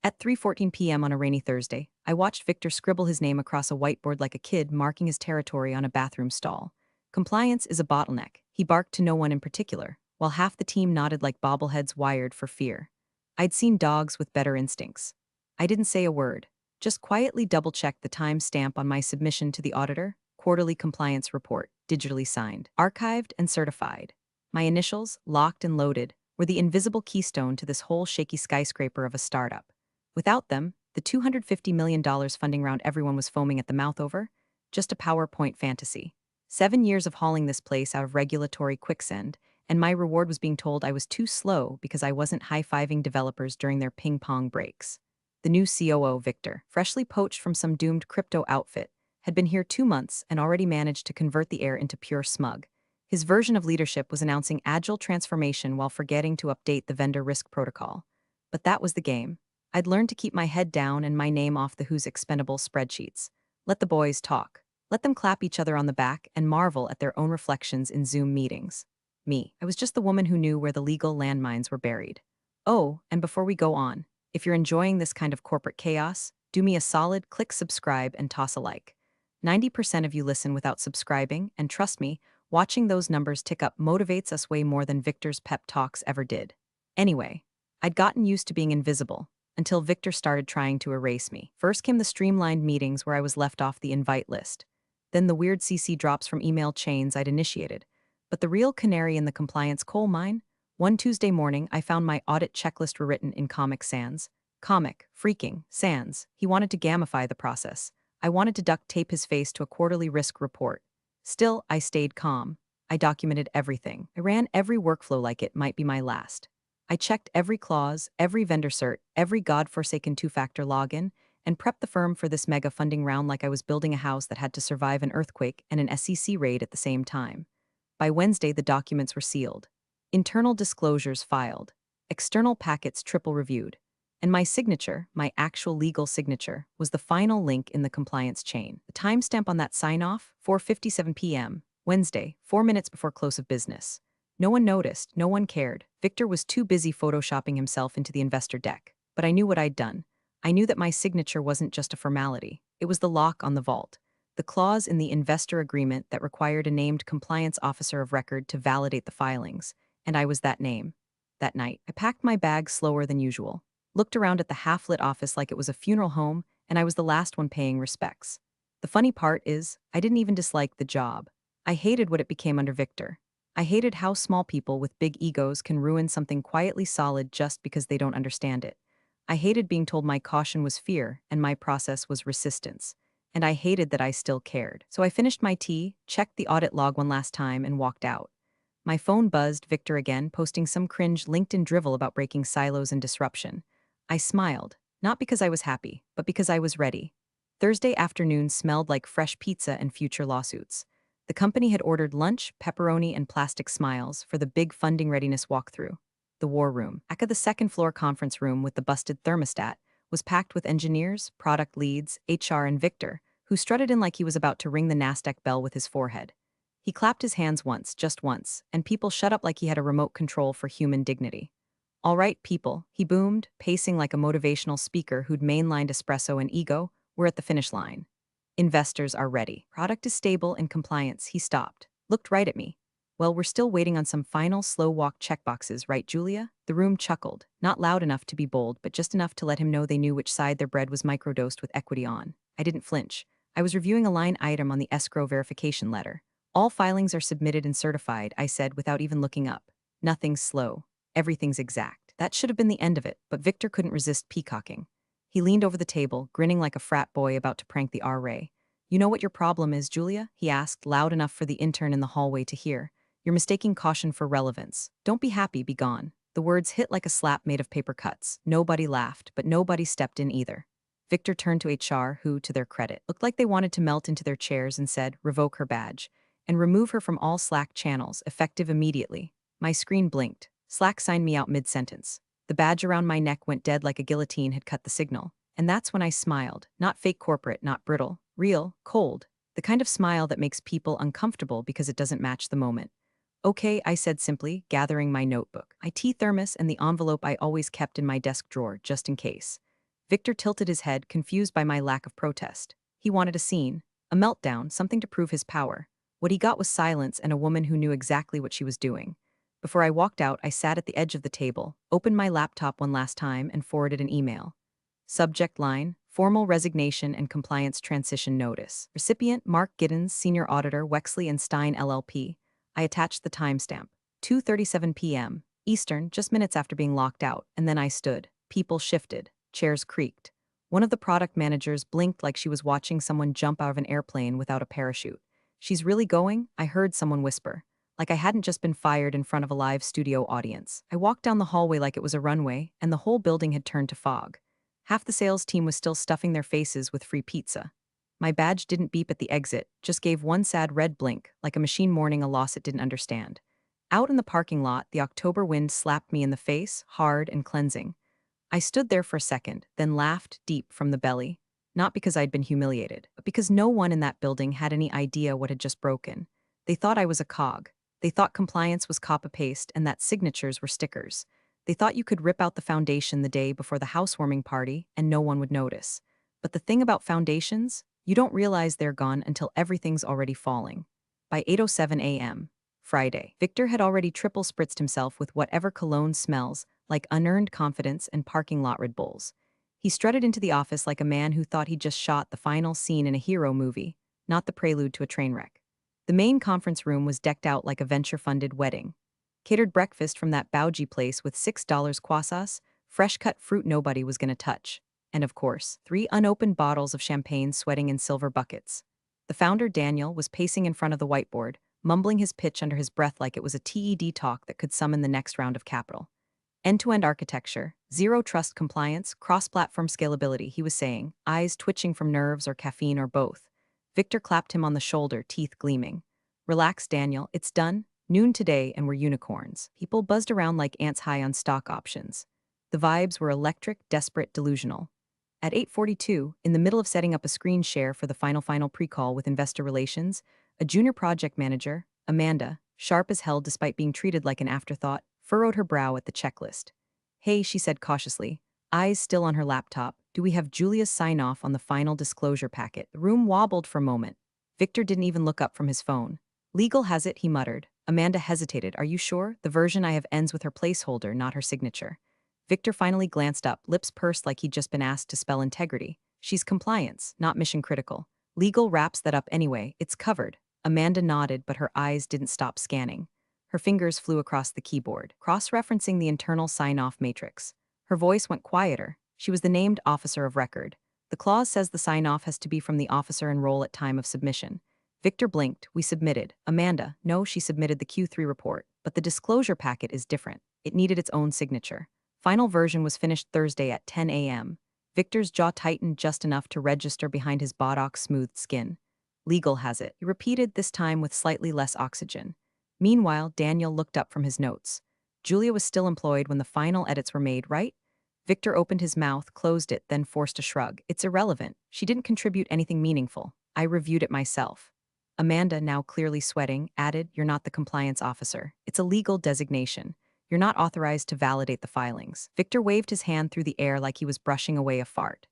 At 3:14 p.m. on a rainy Thursday, I watched Victor scribble his name across a whiteboard like a kid marking his territory on a bathroom stall. Compliance is a bottleneck, he barked to no one in particular, while half the team nodded like bobbleheads wired for fear. I'd seen dogs with better instincts. I didn't say a word, just quietly double-checked the time stamp on my submission to the auditor, quarterly compliance report, digitally signed, archived and certified. My initials, locked and loaded, were the invisible keystone to this whole shaky skyscraper of a startup. Without them, the $250 million funding round everyone was foaming at the mouth over, just a PowerPoint fantasy. 7 years of hauling this place out of regulatory quicksand, and my reward was being told I was too slow because I wasn't high-fiving developers during their ping-pong breaks. The new COO, Victor, freshly poached from some doomed crypto outfit, had been here 2 months and already managed to convert the air into pure smug. His version of leadership was announcing agile transformation while forgetting to update the vendor risk protocol. But that was the game. I'd learned to keep my head down and my name off the Who's Expendable spreadsheets. Let the boys talk. Let them clap each other on the back and marvel at their own reflections in Zoom meetings. Me, I was just the woman who knew where the legal landmines were buried. Oh, and before we go on, if you're enjoying this kind of corporate chaos, do me a solid, click subscribe and toss a like. 90% of you listen without subscribing, and trust me, watching those numbers tick up motivates us way more than Victor's pep talks ever did. Anyway, I'd gotten used to being invisible, until Victor started trying to erase me. First came the streamlined meetings where I was left off the invite list. Then the weird CC drops from email chains I'd initiated. But the real canary in the compliance coal mine? One Tuesday morning, I found my audit checklist rewritten in Comic Sans. Comic, freaking, Sans. He wanted to gamify the process. I wanted to duct tape his face to a quarterly risk report. Still, I stayed calm. I documented everything. I ran every workflow like it might be my last. I checked every clause, every vendor cert, every godforsaken two-factor login, and prepped the firm for this mega funding round like I was building a house that had to survive an earthquake and an SEC raid at the same time. By Wednesday, the documents were sealed. Internal disclosures filed. External packets triple-reviewed. And my signature, my actual legal signature, was the final link in the compliance chain. The timestamp on that sign-off, 4:57 p.m., Wednesday, 4 minutes before close of business. No one noticed, no one cared. Victor was too busy photoshopping himself into the investor deck. But I knew what I'd done. I knew that my signature wasn't just a formality. It was the lock on the vault. The clause in the investor agreement that required a named compliance officer of record to validate the filings. And I was that name. That night, I packed my bag slower than usual, looked around at the half-lit office like it was a funeral home, and I was the last one paying respects. The funny part is, I didn't even dislike the job. I hated what it became under Victor. I hated how small people with big egos can ruin something quietly solid just because they don't understand it. I hated being told my caution was fear and my process was resistance. And I hated that I still cared. So I finished my tea, checked the audit log one last time, and walked out. My phone buzzed, Victor again, posting some cringe LinkedIn drivel about breaking silos and disruption. I smiled, not because I was happy, but because I was ready. Thursday afternoon smelled like fresh pizza and future lawsuits. The company had ordered lunch, pepperoni, and plastic smiles for the big funding readiness walkthrough. The war room, aka the second-floor conference room with the busted thermostat, was packed with engineers, product leads, HR, and Victor, who strutted in like he was about to ring the NASDAQ bell with his forehead. He clapped his hands once, just once, and people shut up like he had a remote control for human dignity. All right, people, he boomed, pacing like a motivational speaker who'd mainlined espresso and ego, we're at the finish line. Investors are ready. Product is stable and compliance. He stopped, looked right at me. Well, we're still waiting on some final slow walk checkboxes, right, Julia? The room chuckled, not loud enough to be bold, but just enough to let him know they knew which side their bread was microdosed with equity on. I didn't flinch. I was reviewing a line item on the escrow verification letter. All filings are submitted and certified, I said without even looking up. Nothing's slow. Everything's exact. That should have been the end of it, but Victor couldn't resist peacocking. He leaned over the table, grinning like a frat boy about to prank the R-Ray. You know what your problem is, Julia? He asked, loud enough for the intern in the hallway to hear. You're mistaking caution for relevance. Don't be happy, be gone. The words hit like a slap made of paper cuts. Nobody laughed, but nobody stepped in either. Victor turned to HR, who, to their credit, looked like they wanted to melt into their chairs and said, revoke her badge, and remove her from all Slack channels, effective immediately. My screen blinked. Slack signed me out mid-sentence. The badge around my neck went dead like a guillotine had cut the signal. And that's when I smiled. Not fake corporate, not brittle. Real, cold. The kind of smile that makes people uncomfortable because it doesn't match the moment. Okay, I said simply, gathering my notebook, my tea thermos, and the envelope I always kept in my desk drawer, just in case. Victor tilted his head, confused by my lack of protest. He wanted a scene, a meltdown, something to prove his power. What he got was silence and a woman who knew exactly what she was doing. Before I walked out, I sat at the edge of the table, opened my laptop one last time, and forwarded an email. Subject line: Formal Resignation and Compliance Transition Notice. Recipient: Mark Giddens, Senior Auditor, Wexley and Stein LLP. I attached the timestamp. 2:37 p.m. Eastern, just minutes after being locked out, and then I stood. People shifted. Chairs creaked. One of the product managers blinked like she was watching someone jump out of an airplane without a parachute. "She's really going?" I heard someone whisper. Like I hadn't just been fired in front of a live studio audience. I walked down the hallway like it was a runway, and the whole building had turned to fog. Half the sales team was still stuffing their faces with free pizza. My badge didn't beep at the exit, just gave one sad red blink, like a machine mourning a loss it didn't understand. Out in the parking lot, the October wind slapped me in the face, hard and cleansing. I stood there for a second, then laughed deep from the belly. Not because I'd been humiliated, but because no one in that building had any idea what had just broken. They thought I was a cog. They thought compliance was copy-paste and that signatures were stickers. They thought you could rip out the foundation the day before the housewarming party and no one would notice. But the thing about foundations, you don't realize they're gone until everything's already falling. By 8:07 a.m., Friday, Victor had already triple spritzed himself with whatever cologne smells like unearned confidence and parking lot Red Bulls. He strutted into the office like a man who thought he'd just shot the final scene in a hero movie, not the prelude to a train wreck. The main conference room was decked out like a venture-funded wedding. Catered breakfast from that bougie place with $6 croissants, fresh-cut fruit nobody was going to touch. And of course, 3 unopened bottles of champagne sweating in silver buckets. The founder, Daniel, was pacing in front of the whiteboard, mumbling his pitch under his breath like it was a TED talk that could summon the next round of capital. End-to-end architecture, zero trust compliance, cross-platform scalability, he was saying, eyes twitching from nerves or caffeine or both. Victor clapped him on the shoulder, teeth gleaming. "Relax, Daniel, it's done. Noon today and we're unicorns." People buzzed around like ants high on stock options. The vibes were electric, desperate, delusional. At 8:42, in the middle of setting up a screen share for the final pre-call with investor relations, a junior project manager, Amanda, sharp as hell despite being treated like an afterthought, furrowed her brow at the checklist. "Hey," she said cautiously, eyes still on her laptop, "do we have Julia's sign-off on the final disclosure packet?" The room wobbled for a moment. Victor didn't even look up from his phone. "Legal has it," he muttered. Amanda hesitated. "Are you sure? The version I have ends with her placeholder, not her signature." Victor finally glanced up, lips pursed like he'd just been asked to spell integrity. "She's compliance, not mission critical. Legal wraps that up anyway, it's covered." Amanda nodded, but her eyes didn't stop scanning. Her fingers flew across the keyboard, cross-referencing the internal sign-off matrix. Her voice went quieter. She was the named officer of record. "The clause says the sign-off has to be from the officer and role at time of submission." Victor blinked. "We submitted." "Amanda, no, she submitted the Q3 report, but the disclosure packet is different. It needed its own signature." Final version was finished Thursday at 10 a.m. Victor's jaw tightened just enough to register behind his botox-smoothed skin. "Legal has it," he repeated, this time with slightly less oxygen. Meanwhile, Daniel looked up from his notes. "Julia was still employed when the final edits were made, right?" Victor opened his mouth, closed it, then forced a shrug. "It's irrelevant. She didn't contribute anything meaningful. I reviewed it myself." Amanda, now clearly sweating, added, "You're not the compliance officer. It's a legal designation. You're not authorized to validate the filings." Victor waved his hand through the air like he was brushing away a fart.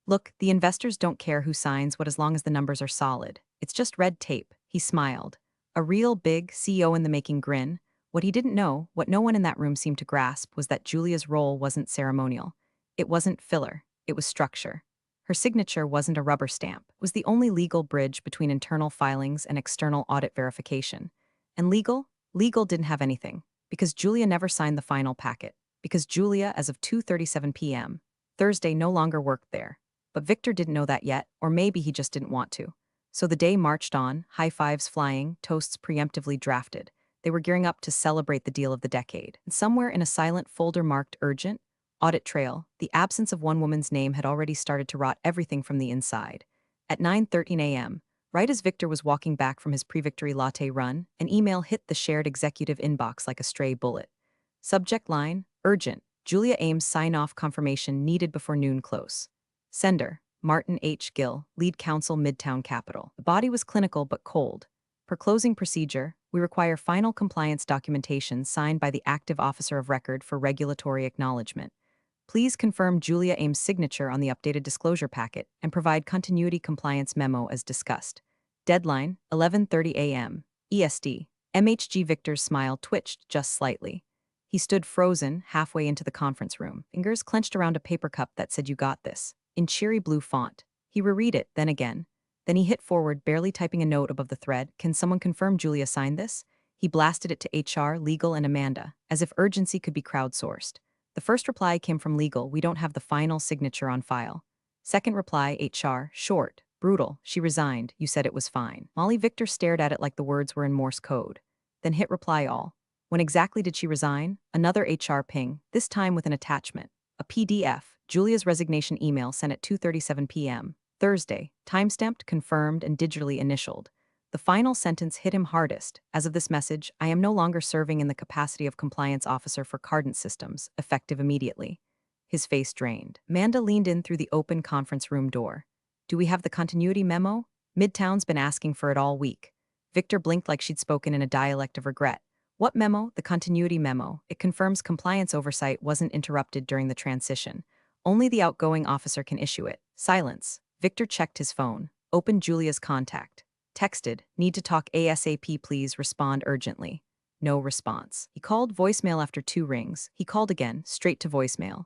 "Look, the investors don't care who signs what as long as the numbers are solid. It's just red tape." He smiled. A real big CEO-in-the-making grin. What he didn't know, what no one in that room seemed to grasp, was that Julia's role wasn't ceremonial. It wasn't filler. It was structure. Her signature wasn't a rubber stamp. It was the only legal bridge between internal filings and external audit verification. And legal didn't have anything. Because Julia never signed the final packet. Because Julia, as of 2:37 p.m., Thursday, no longer worked there. But Victor didn't know that yet, or maybe he just didn't want to. So the day marched on, high fives flying, toasts preemptively drafted. They were gearing up to celebrate the deal of the decade. And somewhere in a silent folder marked urgent, audit trail, the absence of one woman's name had already started to rot everything from the inside. At 9:13 a.m., right as Victor was walking back from his pre-victory latte run, an email hit the shared executive inbox like a stray bullet. Subject line: urgent. Julia Ames sign-off confirmation needed before noon close. Sender: Martin H. Gill, lead counsel, Midtown Capital. The body was clinical but cold. Per closing procedure, we require final compliance documentation signed by the active officer of record for regulatory acknowledgement. Please confirm Julia Ames' signature on the updated disclosure packet and provide continuity compliance memo as discussed. Deadline, 11:30 a.m. EST. MHG Victor's smile twitched just slightly. He stood frozen halfway into the conference room, fingers clenched around a paper cup that said "You got this" in cheery blue font. He reread it, then again. Then he hit forward, barely typing a note above the thread. "Can someone confirm Julia signed this?" He blasted it to HR, legal, and Amanda, as if urgency could be crowdsourced. The first reply came from legal: "We don't have the final signature on file." Second reply, HR, short, brutal: "She resigned. You said it was fine." Molly Victor stared at it like the words were in Morse code. Then hit reply all. When exactly did she resign? Another HR ping, this time with an attachment. A PDF, Julia's resignation email sent at 2:37 p.m. Thursday, timestamped, confirmed, and digitally initialed. The final sentence hit him hardest. As of this message, I am no longer serving in the capacity of compliance officer for Cardant Systems, effective immediately. His face drained. Amanda leaned in through the open conference room door. Do we have the continuity memo? Midtown's been asking for it all week. Victor blinked like she'd spoken in a dialect of regret. What memo? The continuity memo. It confirms compliance oversight wasn't interrupted during the transition. Only the outgoing officer can issue it. Silence. Victor checked his phone. Opened Julia's contact. Texted, "Need to talk ASAP, please respond urgently." No response. He called voicemail after 2 rings. He called again, straight to voicemail.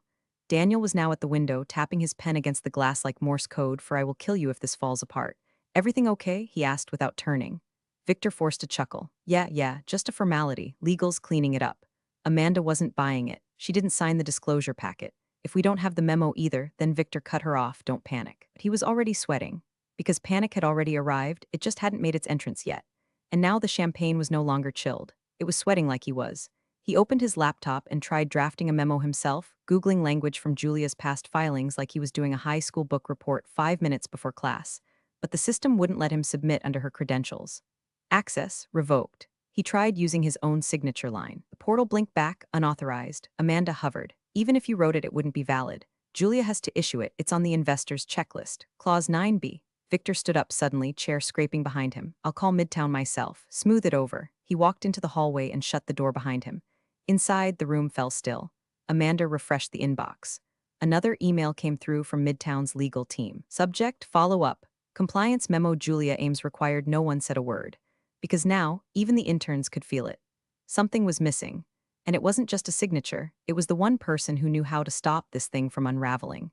Daniel was now at the window, tapping his pen against the glass like Morse code for "I will kill you if this falls apart." "Everything okay?" he asked without turning. Victor forced a chuckle. Yeah, just a formality. Legal's cleaning it up." Amanda wasn't buying it. She didn't sign the disclosure packet. "If we don't have the memo either," then Victor cut her off. "Don't panic." But he was already sweating. Because panic had already arrived, it just hadn't made its entrance yet. And now the champagne was no longer chilled. It was sweating like he was. He opened his laptop and tried drafting a memo himself, Googling language from Julia's past filings like he was doing a high school book report 5 minutes before class. But the system wouldn't let him submit under her credentials. Access revoked. He tried using his own signature line. The portal blinked back, unauthorized. Amanda hovered. "Even if you wrote it, it wouldn't be valid. Julia has to issue it. It's on the investor's checklist. Clause 9B. Victor stood up suddenly, chair scraping behind him. "I'll call Midtown myself. Smooth it over." He walked into the hallway and shut the door behind him. Inside, the room fell still. Amanda refreshed the inbox. Another email came through from Midtown's legal team. Subject, follow up. Compliance memo. Julia Ames required. No one said a word. Because now, even the interns could feel it. Something was missing. And it wasn't just a signature, it was the one person who knew how to stop this thing from unraveling.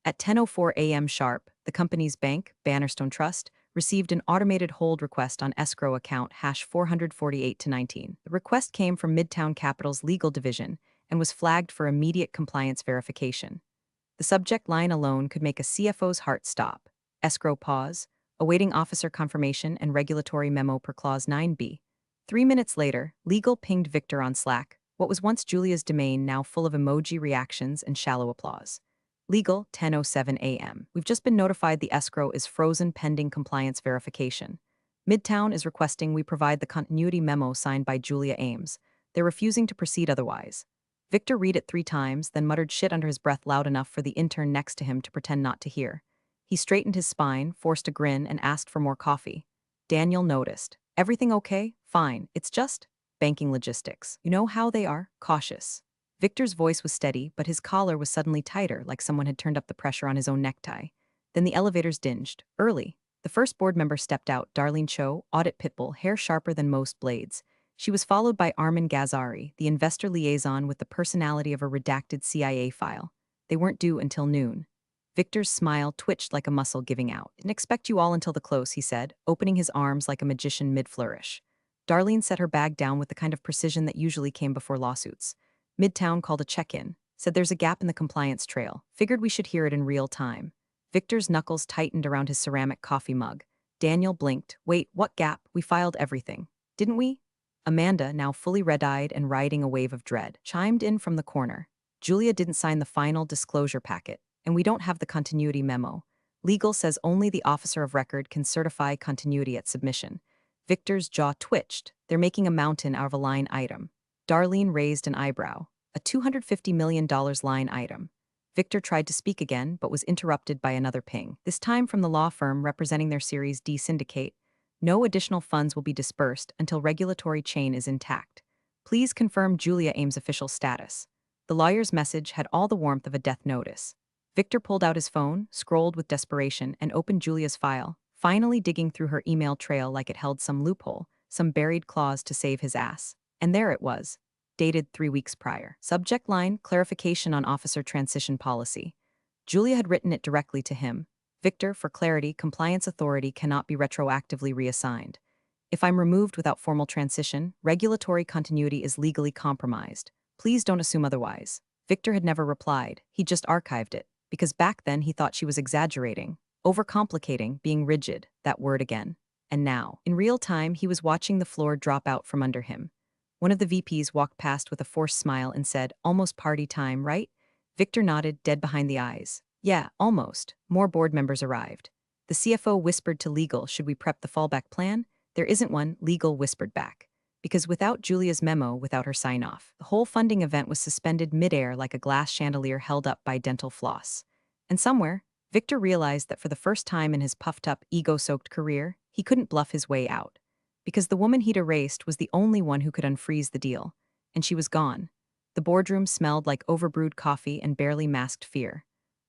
At 10:04 a.m. sharp, the company's bank, Bannerstone Trust, received an automated hold request on escrow account #448-19. The request came from Midtown Capital's legal division and was flagged for immediate compliance verification. The subject line alone could make a CFO's heart stop. Escrow pause, awaiting officer confirmation and regulatory memo per Clause 9B. 3 minutes later, legal pinged Victor on Slack, what was once Julia's domain now full of emoji reactions and shallow applause. Legal, 10:07 a.m. We've just been notified the escrow is frozen pending compliance verification. Midtown is requesting we provide the continuity memo signed by Julia Ames. They're refusing to proceed otherwise. Victor read it 3 times, then muttered shit under his breath loud enough for the intern next to him to pretend not to hear. He straightened his spine, forced a grin, and asked for more coffee. Daniel noticed. "Everything okay? Fine. It's just banking logistics. You know how they are, cautious." Victor's voice was steady, but his collar was suddenly tighter, like someone had turned up the pressure on his own necktie. Then the elevators dinged. Early. The first board member stepped out, Darlene Cho, audit pitbull, hair sharper than most blades. She was followed by Armin Ghazari, the investor liaison with the personality of a redacted CIA file. They weren't due until noon. Victor's smile twitched like a muscle giving out. "Didn't expect you all until the close," he said, opening his arms like a magician mid-flourish. Darlene set her bag down with the kind of precision that usually came before lawsuits. Midtown called a check-in, said there's a gap in the compliance trail, figured we should hear it in real time. Victor's knuckles tightened around his ceramic coffee mug. Daniel blinked. "Wait, what gap? We filed everything. Didn't we?" Amanda, now fully red-eyed and riding a wave of dread, chimed in from the corner. "Julia didn't sign the final disclosure packet, and we don't have the continuity memo. Legal says only the officer of record can certify continuity at submission." Victor's jaw twitched. "They're making a mountain out of a line item." Darlene raised an eyebrow. "A $250 million line item." Victor tried to speak again, but was interrupted by another ping, this time from the law firm representing their Series D syndicate. "No additional funds will be dispersed until regulatory chain is intact. Please confirm Julia Ames' official status." The lawyer's message had all the warmth of a death notice. Victor pulled out his phone, scrolled with desperation, and opened Julia's file, finally digging through her email trail like it held some loophole, some buried clause to save his ass. And there it was, dated 3 weeks prior. Subject line, clarification on officer transition policy. Julia had written it directly to him. Victor, for clarity, compliance authority cannot be retroactively reassigned. If I'm removed without formal transition, regulatory continuity is legally compromised. Please don't assume otherwise. Victor had never replied. He just archived it, because back then he thought she was exaggerating, overcomplicating, being rigid, that word again. And now, in real time, he was watching the floor drop out from under him. One of the VPs walked past with a forced smile and said, "Almost party time, right?" Victor nodded, dead behind the eyes. "Yeah, almost." More board members arrived. The CFO whispered to legal, "Should we prep the fallback plan?" "There isn't one," legal whispered back. Because without Julia's memo, without her sign-off, the whole funding event was suspended midair like a glass chandelier held up by dental floss. And somewhere, Victor realized that for the first time in his puffed-up, ego-soaked career, he couldn't bluff his way out. Because the woman he'd erased was the only one who could unfreeze the deal. And she was gone. The boardroom smelled like overbrewed coffee and barely masked fear.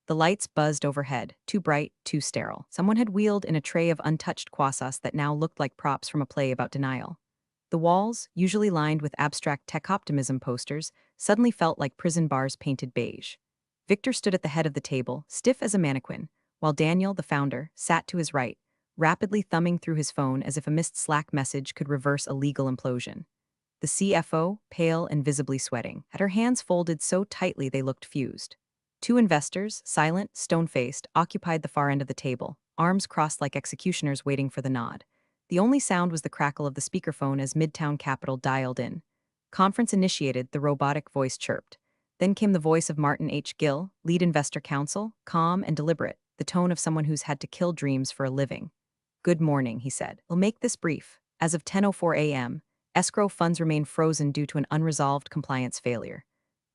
The lights buzzed overhead, too bright, too sterile. Someone had wheeled in a tray of untouched croissants that now looked like props from a play about denial. The walls, usually lined with abstract tech optimism posters, suddenly felt like prison bars painted beige. Victor stood at the head of the table, stiff as a mannequin, while Daniel, the founder, sat to his right, rapidly thumbing through his phone as if a missed Slack message could reverse a legal implosion. The CFO, pale and visibly sweating, had her hands folded so tightly they looked fused. Two investors, silent, stone-faced, occupied the far end of the table, arms crossed like executioners waiting for the nod. The only sound was the crackle of the speakerphone as Midtown Capital dialed in. Conference initiated, the robotic voice chirped. Then came the voice of Martin H. Gill, lead investor counsel, calm and deliberate, the tone of someone who's had to kill dreams for a living. "Good morning," he said. "We'll make this brief. As of 10:04 a.m., escrow funds remain frozen due to an unresolved compliance failure."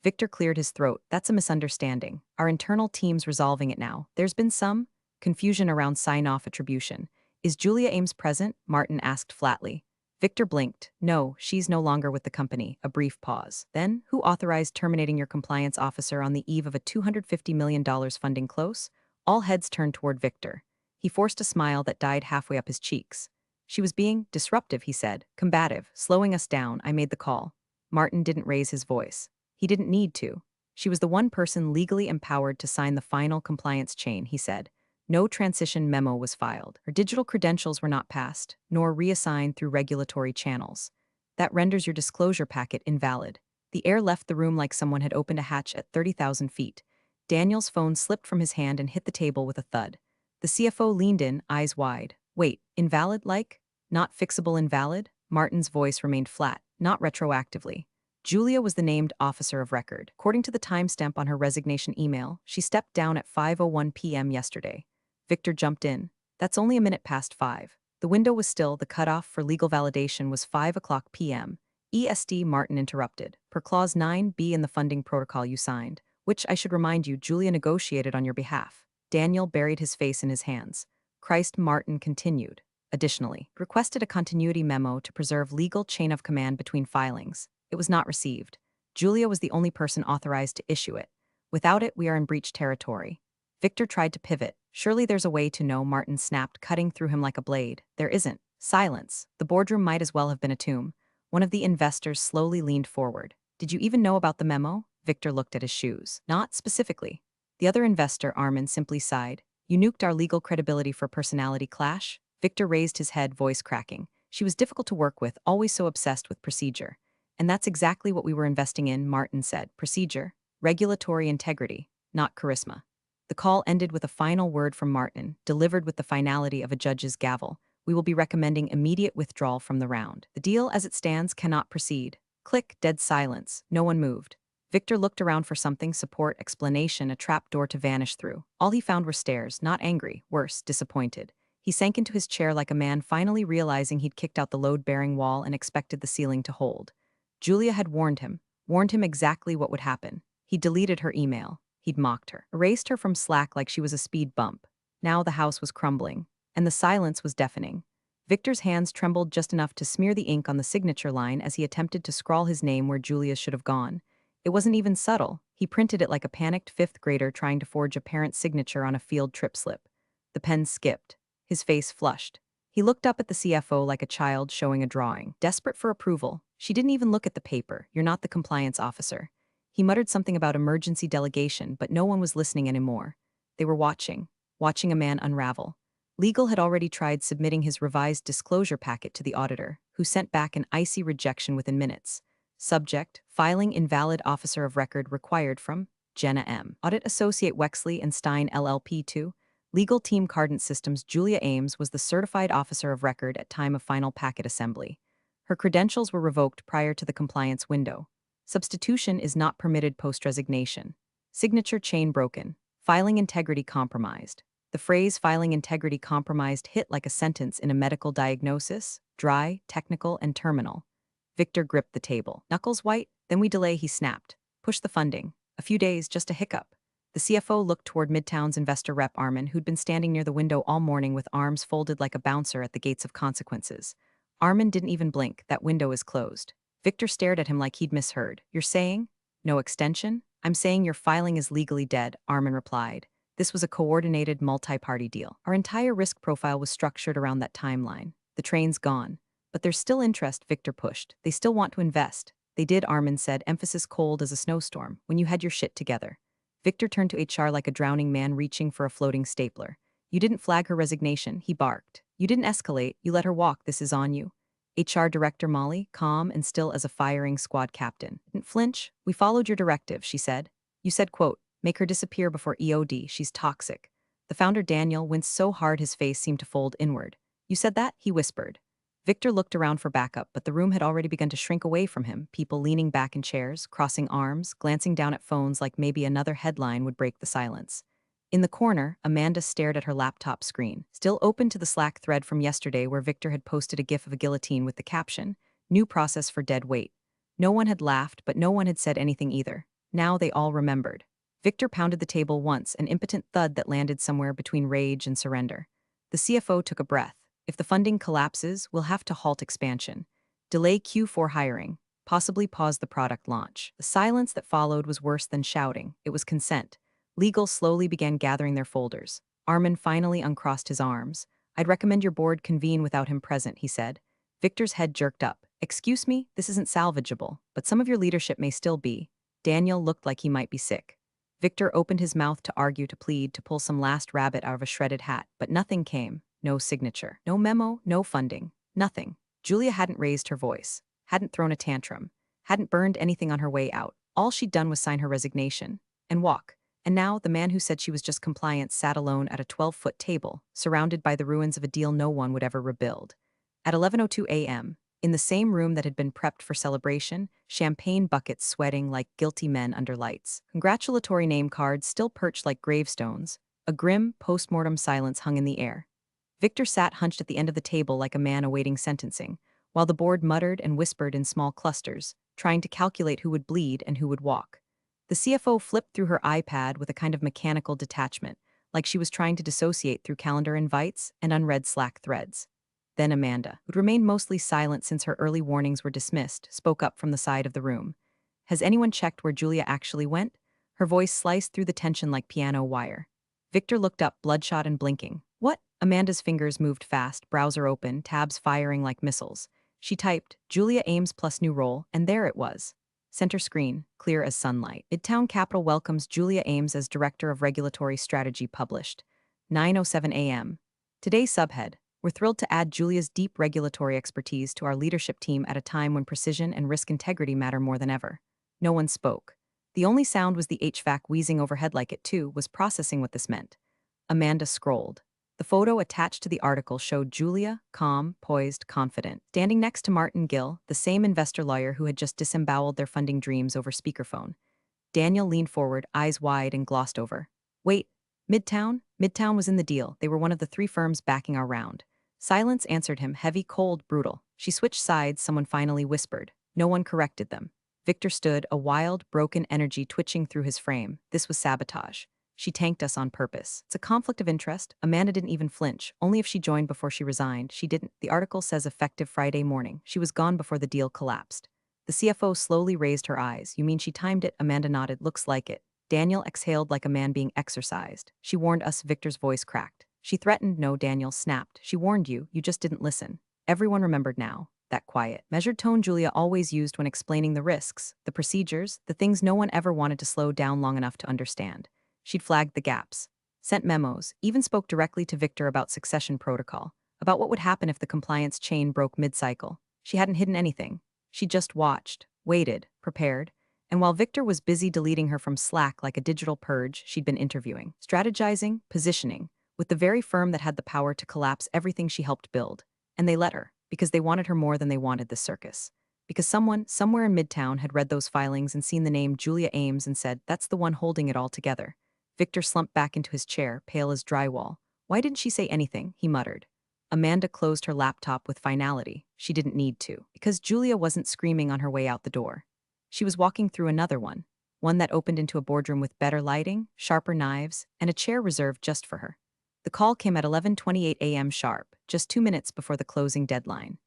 Victor cleared his throat. "That's a misunderstanding. Our internal team's resolving it now. There's been some confusion around sign-off attribution. Is Julia Ames present?" Martin asked flatly. Victor blinked. "No, she's no longer with the company." A brief pause. "Then, who authorized terminating your compliance officer on the eve of a $250 million funding close?" All heads turned toward Victor. He forced a smile that died halfway up his cheeks. "She was being disruptive," he said, "combative, slowing us down. I made the call." Martin didn't raise his voice. He didn't need to. She was the one person legally empowered to sign the final compliance chain, he said. No transition memo was filed. Her digital credentials were not passed, nor reassigned through regulatory channels. That renders your disclosure packet invalid. The air left the room like someone had opened a hatch at 30,000 feet. Daniel's phone slipped from his hand and hit the table with a thud. The CFO leaned in, eyes wide. "Wait, invalid like? Not fixable invalid?" Martin's voice remained flat, not retroactively. Julia was the named officer of record. According to the timestamp on her resignation email, she stepped down at 5:01 p.m. yesterday. Victor jumped in. "That's only a minute past 5. The window was still, the cutoff for legal validation was 5 o'clock p.m. EST. Martin interrupted. "Per Clause 9b in the funding protocol you signed, which, I should remind you, Julia negotiated on your behalf." Daniel buried his face in his hands. Christ. Martin continued. "Additionally, requested a continuity memo to preserve legal chain of command between filings. It was not received. Julia was the only person authorized to issue it. Without it, we are in breach territory." Victor tried to pivot. "Surely there's a way to know," Martin snapped, cutting through him like a blade. "There isn't." Silence. The boardroom might as well have been a tomb. One of the investors slowly leaned forward. "Did you even know about the memo?" Victor looked at his shoes. "Not specifically." The other investor, Armin, simply sighed. "You nuked our legal credibility for personality clash?" Victor raised his head, voice cracking. "She was difficult to work with, always so obsessed with procedure." "And that's exactly what we were investing in," Martin said. "Procedure, regulatory integrity, not charisma." The call ended with a final word from Martin, delivered with the finality of a judge's gavel. "We will be recommending immediate withdrawal from the round. The deal as it stands cannot proceed." Click, dead silence. No one moved. Victor looked around for something, support, explanation, a trap door to vanish through. All he found were stares, not angry, worse, disappointed. He sank into his chair like a man finally realizing he'd kicked out the load-bearing wall and expected the ceiling to hold. Julia had warned him exactly what would happen. He'd deleted her email. He'd mocked her, erased her from Slack like she was a speed bump. Now the house was crumbling, and the silence was deafening. Victor's hands trembled just enough to smear the ink on the signature line as he attempted to scrawl his name where Julia's should have gone. It wasn't even subtle. He printed it like a panicked fifth grader trying to forge a parent's signature on a field trip slip. The pen skipped. His face flushed. He looked up at the CFO like a child showing a drawing, desperate for approval. She didn't even look at the paper. "You're not the compliance officer." He muttered something about emergency delegation, but no one was listening anymore. They were watching a man unravel. Legal had already tried submitting his revised disclosure packet to the auditor, who sent back an icy rejection within minutes. Subject: filing invalid officer of record required from Jenna M. Audit Associate Wexley and Stein LLP 2. Legal Team Cardant Systems. Julia Ames was the certified officer of record at time of final packet assembly. Her credentials were revoked prior to the compliance window. Substitution is not permitted post-resignation. Signature chain broken. Filing integrity compromised. The phrase "filing integrity compromised" hit like a sentence in a medical diagnosis: dry, technical, and terminal. Victor gripped the table. Knuckles white. "Then we delay," he snapped. "Push the funding. A few days, just a hiccup." The CFO looked toward Midtown's investor rep Armin, who'd been standing near the window all morning with arms folded like a bouncer at the gates of consequences. Armin didn't even blink. "That window is closed." Victor stared at him like he'd misheard. "You're saying no extension?" "I'm saying your filing is legally dead," Armin replied. "This was a coordinated, multi-party deal. Our entire risk profile was structured around that timeline. The train's gone. But there's still interest," Victor pushed. "They still want to invest." "They did," Armin said, emphasis cold as a snowstorm, "when you had your shit together." Victor turned to HR like a drowning man reaching for a floating stapler. "You didn't flag her resignation," he barked. "You didn't escalate, you let her walk. This is on you." HR Director Molly, calm and still as a firing squad captain, didn't flinch. "We followed your directive," she said. "You said, quote, make her disappear before EOD. She's toxic." The founder Daniel winced so hard his face seemed to fold inward. "You said that?" he whispered. Victor looked around for backup, but the room had already begun to shrink away from him, people leaning back in chairs, crossing arms, glancing down at phones like maybe another headline would break the silence. In the corner, Amanda stared at her laptop screen, still open to the Slack thread from yesterday where Victor had posted a gif of a guillotine with the caption, "New process for dead weight." No one had laughed, but no one had said anything either. Now they all remembered. Victor pounded the table once, an impotent thud that landed somewhere between rage and surrender. The CFO took a breath. "If the funding collapses, we'll have to halt expansion. Delay Q4 hiring. Possibly pause the product launch." The silence that followed was worse than shouting. It was consent. Legal slowly began gathering their folders. Armin finally uncrossed his arms. "I'd recommend your board convene without him present," he said. Victor's head jerked up. "Excuse me, this isn't salvageable, but some of your leadership may still be." Daniel looked like he might be sick. Victor opened his mouth to argue, to plead, to pull some last rabbit out of a shredded hat, but nothing came. No signature, no memo, no funding, nothing. Julia hadn't raised her voice, hadn't thrown a tantrum, hadn't burned anything on her way out. All she'd done was sign her resignation and walk. And now the man who said she was just compliant sat alone at a 12-foot table, surrounded by the ruins of a deal no one would ever rebuild. At 11:02 a.m., in the same room that had been prepped for celebration, champagne buckets sweating like guilty men under lights, congratulatory name cards still perched like gravestones, a grim, post-mortem silence hung in the air. Victor sat hunched at the end of the table like a man awaiting sentencing, while the board muttered and whispered in small clusters, trying to calculate who would bleed and who would walk. The CFO flipped through her iPad with a kind of mechanical detachment, like she was trying to dissociate through calendar invites and unread Slack threads. Then Amanda, who'd remained mostly silent since her early warnings were dismissed, spoke up from the side of the room. "Has anyone checked where Julia actually went?" Her voice sliced through the tension like piano wire. Victor looked up, bloodshot and blinking. "What?" Amanda's fingers moved fast, browser open, tabs firing like missiles. She typed, "Julia Ames plus new role," and there it was. Center screen, clear as sunlight. "Midtown Capital welcomes Julia Ames as Director of Regulatory Strategy," published. 9:07 a.m. Today's subhead: "We're thrilled to add Julia's deep regulatory expertise to our leadership team at a time when precision and risk integrity matter more than ever." No one spoke. The only sound was the HVAC wheezing overhead like it, too, was processing what this meant. Amanda scrolled. The photo attached to the article showed Julia, calm, poised, confident, standing next to Martin Gill, the same investor lawyer who had just disemboweled their funding dreams over speakerphone. Daniel leaned forward, eyes wide, and glossed over. "Wait, Midtown?" Midtown was in the deal. They were one of the 3 firms backing our round. Silence answered him, heavy, cold, brutal. She switched sides, someone finally whispered. No one corrected them. Victor stood, a wild, broken energy twitching through his frame. This was sabotage. "She tanked us on purpose." "It's a conflict of interest." Amanda didn't even flinch. "Only if she joined before she resigned." She didn't. The article says effective Friday morning. She was gone before the deal collapsed. The CFO slowly raised her eyes. You mean she timed it? Amanda nodded. Looks like it. Daniel exhaled like a man being exercised. She warned us. Victor's voice cracked. She threatened. No, Daniel snapped. She warned you. You just didn't listen. Everyone remembered now. That quiet, measured tone Julia always used when explaining the risks, the procedures, the things no one ever wanted to slow down long enough to understand. She'd flagged the gaps, sent memos, even spoke directly to Victor about succession protocol, about what would happen if the compliance chain broke mid-cycle. She hadn't hidden anything. She just watched, waited, prepared, and while Victor was busy deleting her from Slack like a digital purge, she'd been interviewing, strategizing, positioning, with the very firm that had the power to collapse everything she helped build. And they let her, because they wanted her more than they wanted the circus. Because someone, somewhere in Midtown, had read those filings and seen the name Julia Ames and said, that's the one holding it all together. Victor slumped back into his chair, pale as drywall. Why didn't she say anything? He muttered. Amanda closed her laptop with finality. She didn't need to, because Julia wasn't screaming on her way out the door. She was walking through another one that opened into a boardroom with better lighting, sharper knives, and a chair reserved just for her. The call came at 11:28 a.m. sharp, just 2 minutes before the closing deadline.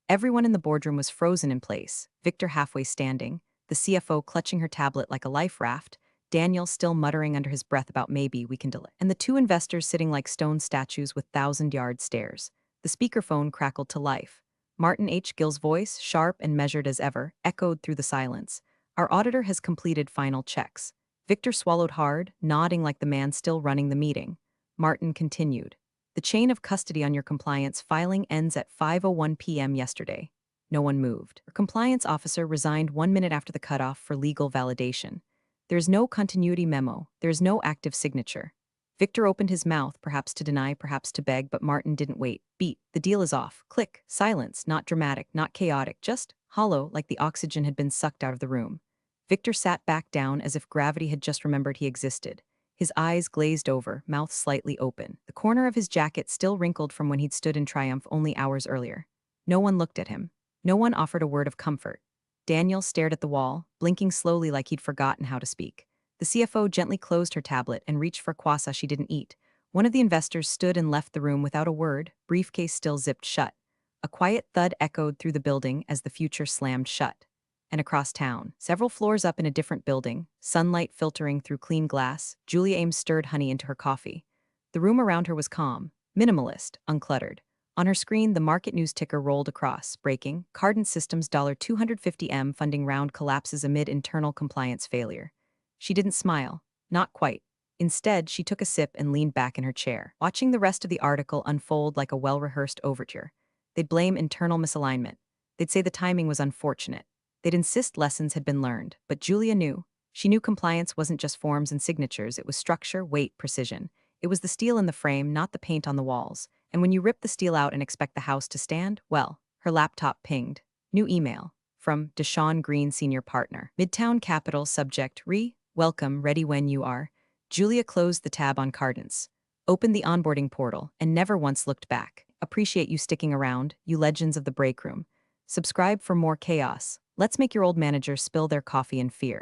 Everyone in the boardroom was frozen in place, Victor halfway standing, the CFO clutching her tablet like a life raft, Daniel still muttering under his breath about maybe we can delay, and the two investors sitting like stone statues with thousand-yard stares. The speakerphone crackled to life. Martin H. Gill's voice, sharp and measured as ever, echoed through the silence. Our auditor has completed final checks. Victor swallowed hard, nodding like the man still running the meeting. Martin continued. The chain of custody on your compliance filing ends at 5:01 p.m. yesterday. No one moved. Our compliance officer resigned 1 minute after the cutoff for legal validation. There is no continuity memo. There is no active signature. Victor opened his mouth, perhaps to deny, perhaps to beg, but Martin didn't wait. Beat. The deal is off. Click. Silence. Not dramatic, not chaotic, just hollow, like the oxygen had been sucked out of the room. Victor sat back down as if gravity had just remembered he existed. His eyes glazed over, mouth slightly open, the corner of his jacket still wrinkled from when he'd stood in triumph only hours earlier. No one looked at him. No one offered a word of comfort. Daniel stared at the wall, blinking slowly like he'd forgotten how to speak. The CFO gently closed her tablet and reached for kwasa she didn't eat. One of the investors stood and left the room without a word, briefcase still zipped shut. A quiet thud echoed through the building as the future slammed shut. And across town, several floors up in a different building, sunlight filtering through clean glass, Julia Ames stirred honey into her coffee. The room around her was calm, minimalist, uncluttered. On her screen, the market news ticker rolled across, breaking, Cardant Systems $250M funding round collapses amid internal compliance failure. She didn't smile. Not quite. Instead, she took a sip and leaned back in her chair, watching the rest of the article unfold like a well-rehearsed overture. They'd blame internal misalignment. They'd say the timing was unfortunate. They'd insist lessons had been learned, but Julia knew. She knew compliance wasn't just forms and signatures, it was structure, weight, precision. It was the steel in the frame, not the paint on the walls. And when you rip the steel out and expect the house to stand, well, her laptop pinged. New email. From Deshaun Green, Senior Partner. Midtown Capital, subject, welcome, ready when you are. Julia closed the tab on Cardance, opened the onboarding portal, and never once looked back. Appreciate you sticking around, you legends of the break room. Subscribe for more chaos. Let's make your old managers spill their coffee in fear.